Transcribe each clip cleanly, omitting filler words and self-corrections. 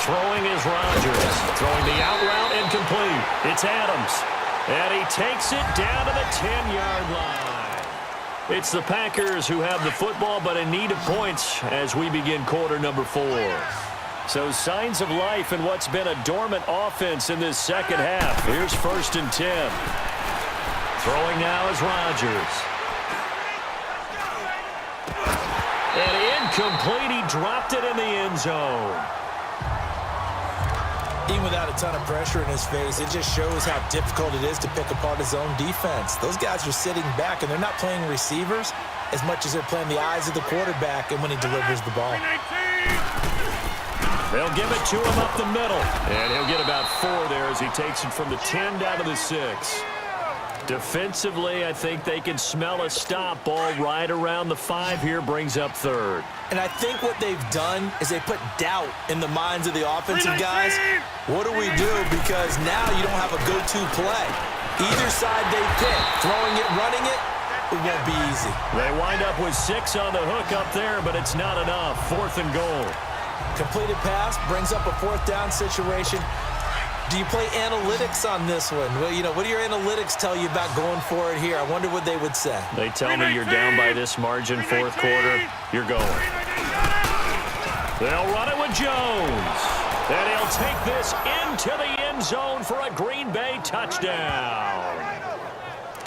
Throwing is Rodgers. Throwing the out route incomplete. It's Adams. And he takes it down to the 10-yard line. It's the Packers who have the football, but in need of points as we begin quarter number 4. So signs of life in what's been a dormant offense in this second half. Here's 1st and 10. Throwing now is Rodgers. And incomplete. He dropped it in the end zone. Even without a ton of pressure in his face, it just shows how difficult it is to pick apart his own defense. Those guys are sitting back, and they're not playing receivers as much as they're playing the eyes of the quarterback and when he delivers the ball. They'll give it to him up the middle. And he'll get about 4 there as he takes it from the 10 down to the 6. Defensively, I think they can smell a stop. Ball right around the 5 here, brings up 3rd. And I think what they've done is they put doubt in the minds of the offensive guys. What do we do? Because now you don't have a go-to play. Either side they pick, throwing it, running it, it won't be easy. They wind up with 6 on the hook up there, but it's not enough. 4th and goal. Completed pass brings up a 4th down situation. Do you play analytics on this one? Well, what do your analytics tell you about going for it here? I wonder what they would say. They tell me you're down by this margin, 4th quarter, you're going. They'll run it with Jones. And he'll take this into the end zone for a Green Bay touchdown.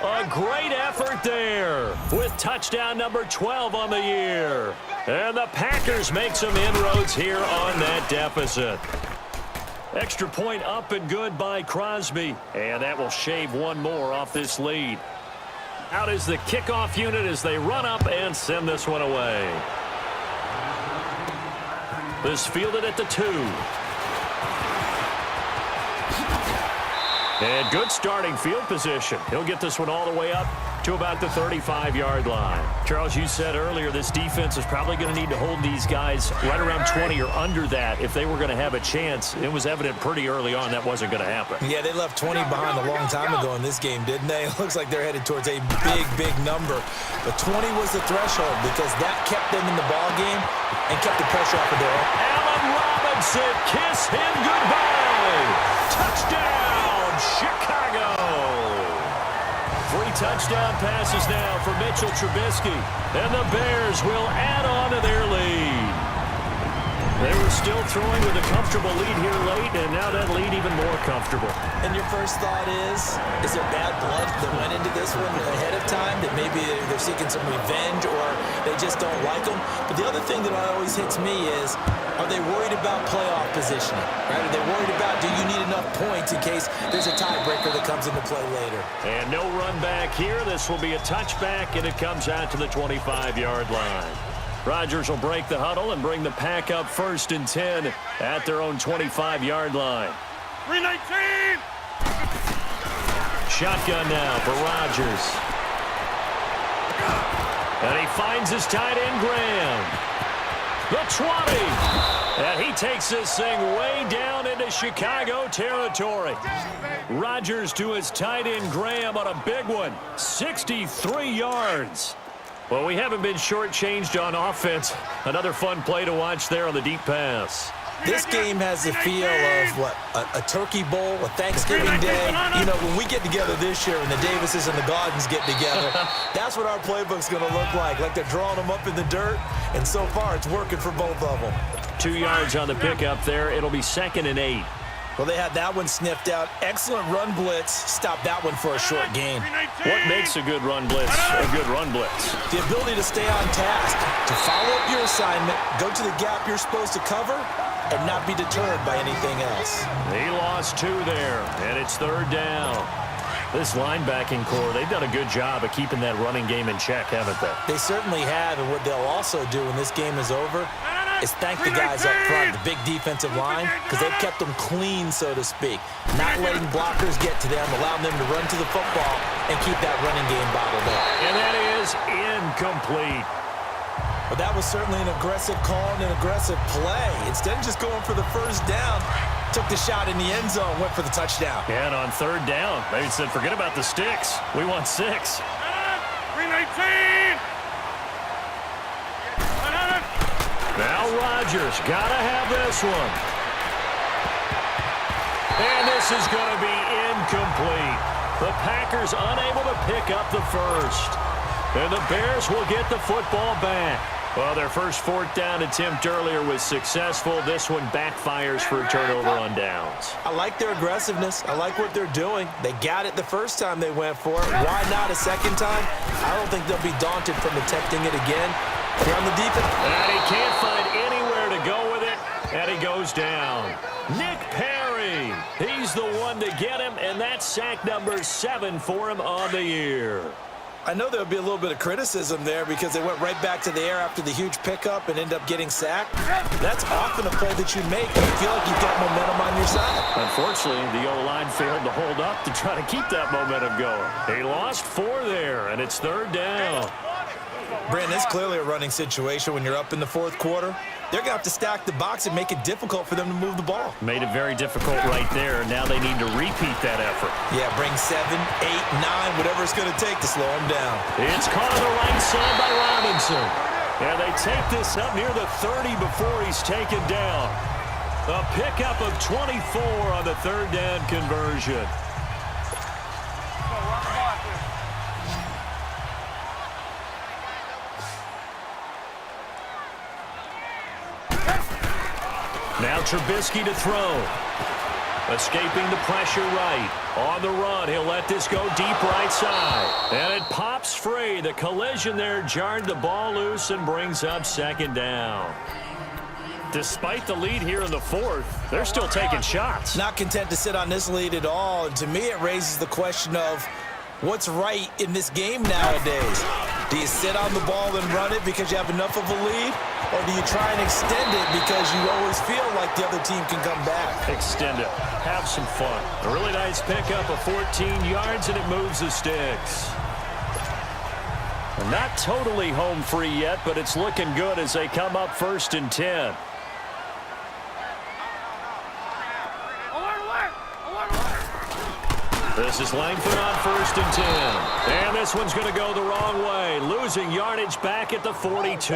A great effort there with touchdown number 12 on the year. And the Packers make some inroads here on that deficit. Extra point up and good by Crosby. And that will shave one more off this lead. Out is the kickoff unit as they run up and send this one away. This fielded at the 2. And good starting field position. He'll get this one all the way up to about the 35-yard line. Charles, you said earlier this defense is probably going to need to hold these guys right around 20 or under that if they were going to have a chance. It was evident pretty early on that wasn't going to happen. Yeah, they left 20 behind a long time ago in this game, didn't they? It looks like they're headed towards a big number. But 20 was the threshold because that kept them in the ball game and kept the pressure off of their own. Allen Robinson, kiss him goodbye. Touchdown, Chicago. 3 touchdown passes now for Mitchell Trubisky. And the Bears will add on to their lead. They were still throwing with a comfortable lead here late, and now that lead even more comfortable. And your first thought is there bad blood that went into this one ahead of time, that maybe they're seeking some revenge or they just don't like them? But the other thing that always hits me is, are they worried about playoff positioning? Right? Are they worried about, do you need enough points in case there's a tiebreaker that comes into play later? And no run back here. This will be a touchback, and it comes out to the 25-yard line. Rodgers will break the huddle and bring the Pack up 1st and 10 at their own 25-yard line. 319! Shotgun now for Rodgers. And he finds his tight end, Graham. The 20. And he takes this thing way down into Chicago territory. Rodgers to his tight end, Graham, on a big one. 63 yards. Well, we haven't been shortchanged on offense. Another fun play to watch there on the deep pass. This game has the feel of, a turkey bowl, a Thanksgiving day. When we get together this year and the Davises and the Gaudens get together, that's what our playbook's going to look like. Like they're drawing them up in the dirt, and so far it's working for both of them. 2 yards on the pickup there. It'll be 2nd and 8. Well, they had that one sniffed out. Excellent run blitz. Stop that one for a short gain. What makes a good run blitz a good run blitz? The ability to stay on task, to follow up your assignment, go to the gap you're supposed to cover, and not be deterred by anything else. He lost 2 there, and it's 3rd down. This linebacking core, they've done a good job of keeping that running game in check, haven't they? They certainly have, and what they'll also do when this game is over is thank the guys up front, the big defensive line, because they've kept them clean, so to speak. Not letting blockers get to them, allowing them to run to the football and keep that running game bottled up. And that is incomplete. But that was certainly an aggressive call and an aggressive play. Instead of just going for the first down, took the shot in the end zone, went for the touchdown. And on 3rd down, they said, forget about the sticks. We want 6. 319! Now Rodgers, gotta have this one. And this is going to be incomplete. The Packers unable to pick up the first. And the Bears will get the football back. Well, their first fourth down attempt earlier was successful. This one backfires for a turnover on downs. I like their aggressiveness. I like what they're doing. They got it the first time they went for it. Why not a second time? I don't think they'll be daunted from attempting it again. Here on the defense. And he can't find anywhere to go with it. And he goes down. Nick Perry. He's the one to get him, and that's sack number 7 for him on the year. I know there'll be a little bit of criticism there because they went right back to the air after the huge pickup and end up getting sacked. That's often a play that you make when you feel like you've got momentum on your side. Unfortunately, the O-line failed to hold up to try to keep that momentum going. He lost 4 there, and it's third down. Brandon, it's clearly a running situation when you're up in the fourth quarter. They're going to have to stack the box and make it difficult for them to move the ball. Made it very difficult right there. Now they need to repeat that effort. Yeah, bring 7, 8, 9, whatever it's going to take to slow them down. It's caught on the right side by Robinson. And they take this up near the 30 before he's taken down. A pickup of 24 on the third down conversion. Now Trubisky to throw. Escaping the pressure right. On the run, he'll let this go deep right side. And it pops free. The collision there jarred the ball loose and brings up second down. Despite the lead here in the fourth, they're still taking shots. Not content to sit on this lead at all. And to me, it raises the question of what's right in this game nowadays. Do you sit on the ball and run it because you have enough of a lead? Or do you try and extend it because you always feel like the other team can come back? Extend it. Have some fun. A really nice pickup of 14 yards, and it moves the sticks. Not totally home free yet, but it's looking good as they come up 1st and 10. This is Langford on 1st and 10. And this one's going to go the wrong way. Losing yardage back at the 42.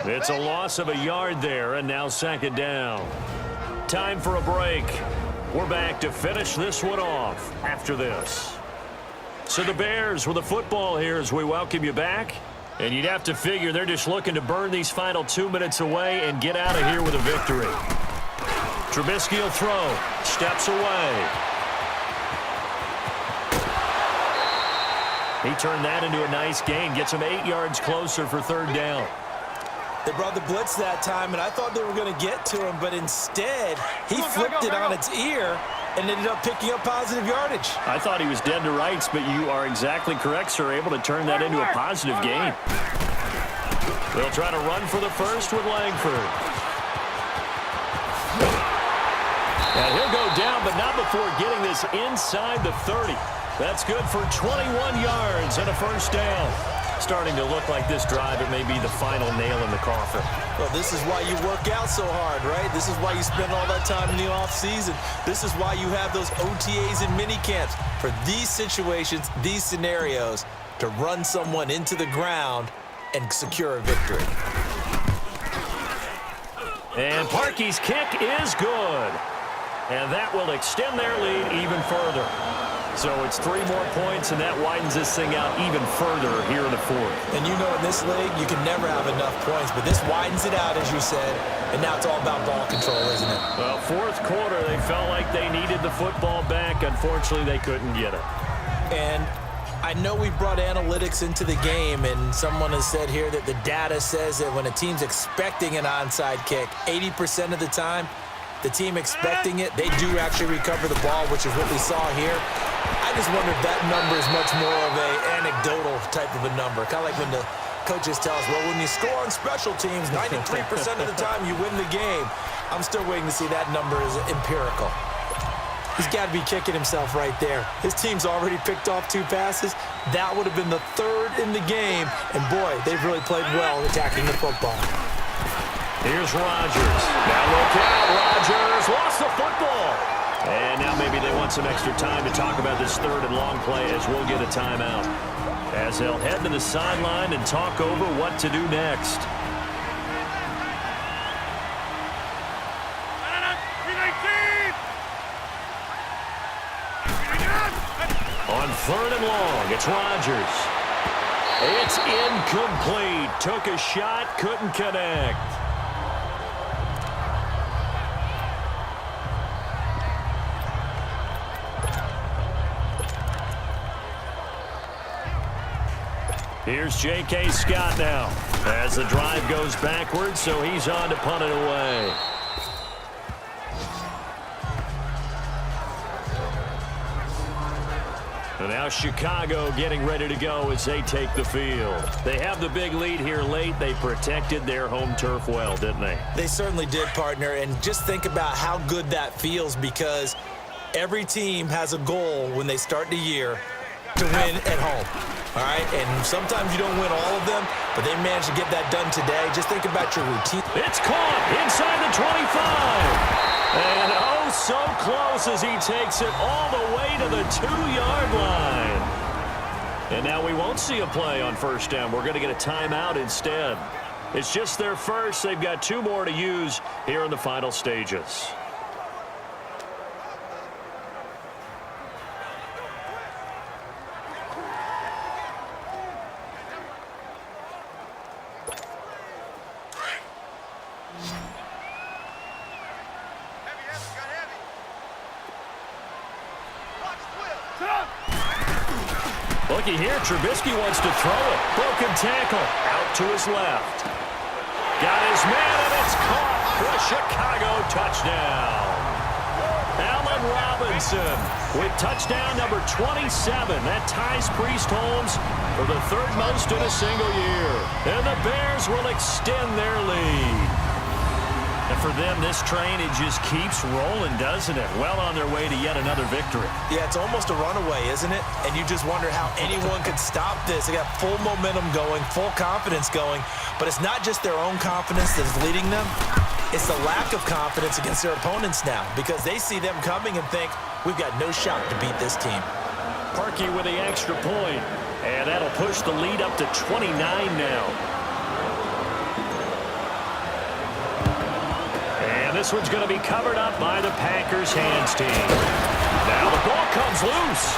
It's a loss of a yard there, and now second down. Time for a break. We're back to finish this one off after this. So the Bears with the football here as we welcome you back. And you'd have to figure they're just looking to burn these final 2 minutes away and get out of here with a victory. Trubisky will throw. Steps away. He turned that into a nice gain. Gets him 8 yards closer for third down. They brought the blitz that time, and I thought they were going to get to him, but instead, he flipped it on its ear and ended up picking up positive yardage. I thought he was dead to rights, but you are exactly correct, sir. Able to turn that into a positive gain. They'll try to run for the first with Langford. And he'll go down, but not before getting this inside the 30. That's good for 21 yards and a first down. Starting to look like this drive, it may be the final nail in the coffin. Well, this is why you work out so hard, right? This is why you spend all that time in the offseason. This is why you have those OTAs and mini camps. For these situations, these scenarios, to run someone into the ground and secure a victory. And Parkey's kick is good. And that will extend their lead even further. So it's 3 more points, and that widens this thing out even further here in the fourth. And you know in this league, you can never have enough points, but this widens it out, as you said, and now it's all about ball control, isn't it? Well, fourth quarter, they felt like they needed the football back. Unfortunately, they couldn't get it. And I know we brought analytics into the game, and someone has said here that the data says that when a team's expecting an onside kick, 80% of the time, the team expecting it, they do actually recover the ball, which is what we saw here. I just wonder if that number is much more of a anecdotal type of a number. Kind of like when the coaches tell us, well, when you score on special teams, 93% of the time you win the game. I'm still waiting to see that number is empirical. He's got to be kicking himself right there. His team's already picked off 2 passes. That would have been the 3rd in the game. And, boy, they've really played well attacking the football. Here's Rodgers. Now look out. Rodgers lost the football. And now maybe they want some extra time to talk about this 3rd and long play as we'll get a timeout. As they'll head to the sideline and talk over what to do next. third and long. It's Rodgers. It's incomplete. Took a shot, couldn't connect. Here's J.K. Scott now as the drive goes backwards, so he's on to punt it away. And now Chicago getting ready to go as they take the field. They have the big lead here late. They protected their home turf well, didn't they? They certainly did, partner. And just think about how good that feels, because every team has a goal when they start the year to win at home. All right, and sometimes you don't win all of them, but they managed to get that done today. Just think about your routine. It's caught inside the 25. And oh, so close as he takes it all the way to the 2-yard line. And now we won't see a play on first down. We're going to get a timeout instead. It's just their first. They've got 2 more to use here in the final stages. Looky here, Trubisky wants to throw it. Broken tackle, out to his left. Got his man, and it's caught for a Chicago touchdown. Allen Robinson with touchdown number 27. That ties Priest Holmes for the 3rd most in a single year. And the Bears will extend their lead. And for them, this train, it just keeps rolling, doesn't it? Well on their way to yet another victory. Yeah, it's almost a runaway, isn't it? And you just wonder how anyone could stop this. They got full momentum going, full confidence going. But it's not just their own confidence that's leading them. It's the lack of confidence against their opponents now, because they see them coming and think, we've got no shot to beat this team. Parkey with the extra point. And that'll push the lead up to 29 now. This one's going to be covered up by the Packers hands team. Now the ball comes loose.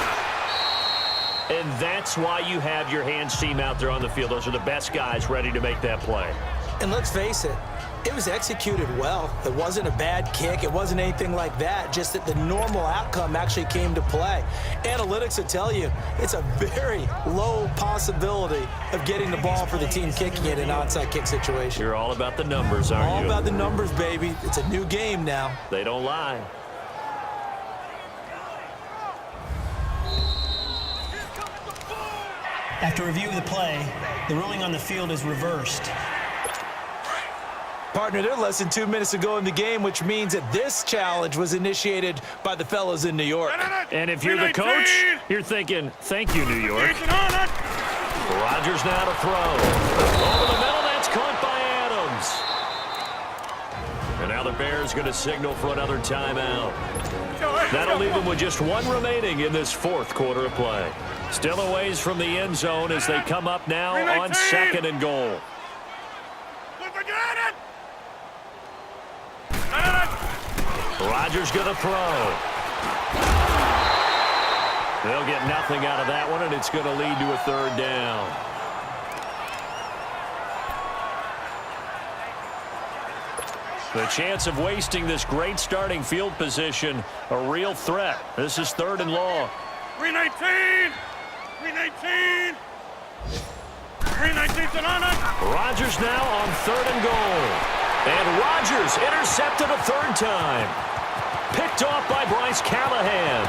And that's why you have your hands team out there on the field. Those are the best guys ready to make that play. And let's face it, it was executed well. It wasn't a bad kick. It wasn't anything like that. Just that the normal outcome actually came to play. Analytics will tell you it's a very low possibility of getting the ball for the team kicking it in an onside kick situation. You're all about the numbers, aren't you? All about the numbers, baby. It's a new game now. They don't lie. After review of the play, the ruling on the field is reversed. Partner, they're less than 2 minutes ago in the game, which means that this challenge was initiated by the fellas in New York. And if you're the coach, you're thinking, thank you, New York. Rodgers now to throw. Over the middle, that's caught by Adams. And now the Bears going to signal for another timeout. That'll leave them with just 1 remaining in this 4th quarter of play. Still a ways from the end zone as they come up now on 2nd and goal. Rodgers gonna throw. They'll get nothing out of that one, and it's gonna lead to a 3rd down. The chance of wasting this great starting field position, a real threat. This is 3rd and long. 319! 319! 319 Rodgers now on 3rd and goal. And Rodgers intercepted a 3rd time. Picked off by Bryce Callahan.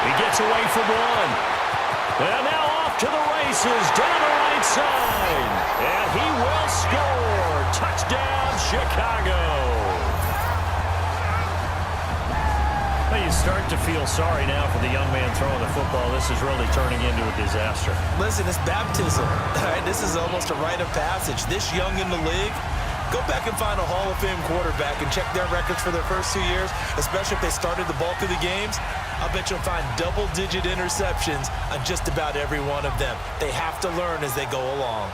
He gets away from 1. And now off to the races down the right side. And he will score. Touchdown, Chicago. Well, you start to feel sorry now for the young man throwing the football. This is really turning into a disaster. Listen, it's baptism. All right, this is almost a rite of passage. This young in the league, go back and find a Hall of Fame quarterback and check their records for their first 2 years, especially if they started the bulk of the games. I bet you'll find double-digit interceptions on just about every one of them. They have to learn as they go along.